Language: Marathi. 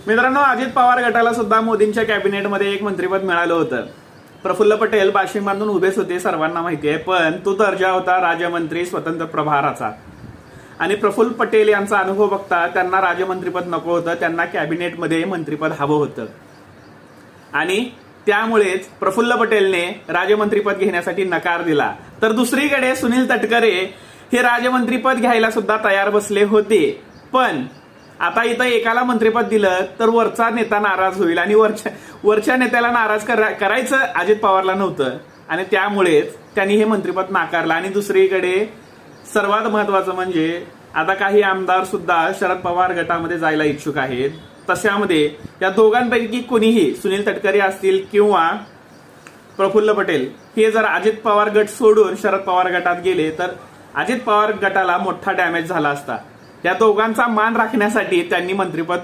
मित्रांनो, अजित पवार गटाला सुद्धा मोदींच्या कॅबिनेटमध्ये एक मंत्रिपद मिळालं होतं. प्रफुल्ल पटेल बाशिंग बांधून उभेच होते, सर्वांना माहिती आहे. पण तो दर्जा होता राज्यमंत्री स्वतंत्र प्रभाराचा. आणि प्रफुल्ल पटेल यांचा अनुभव बघता त्यांना राज्यमंत्रीपद नको होतं, त्यांना कॅबिनेटमध्ये मंत्रिपद हवं होतं. आणि त्यामुळेच प्रफुल्ल पटेलने राज्यमंत्रीपद घेण्यासाठी नकार दिला. तर दुसरीकडे सुनील तटकरे हे राज्यमंत्रीपद घ्यायला सुद्धा तयार बसले होते. पण आता इथं एकाला मंत्रिपद दिलं तर वरचा नेता नाराज होईल आणि वरच्या नेत्याला नाराज करायचं अजित पवारला नव्हतं आणि त्यामुळेच त्यांनी हे मंत्रिपद नाकारलं. आणि दुसरीकडे सर्वात महत्वाचं म्हणजे आता काही आमदार सुद्धा शरद पवार गटामध्ये जायला इच्छुक आहेत. तशामध्ये या दोघांपैकी कोणीही सुनील तटकरे असतील किंवा प्रफुल्ल पटेल हे जर अजित पवार गट सोडून शरद पवार गटात गेले तर अजित पवार गटाला मोठा डॅमेज झाला असता. या दोघांचा मान राखण्यासाठी त्यांनी मंत्रिपद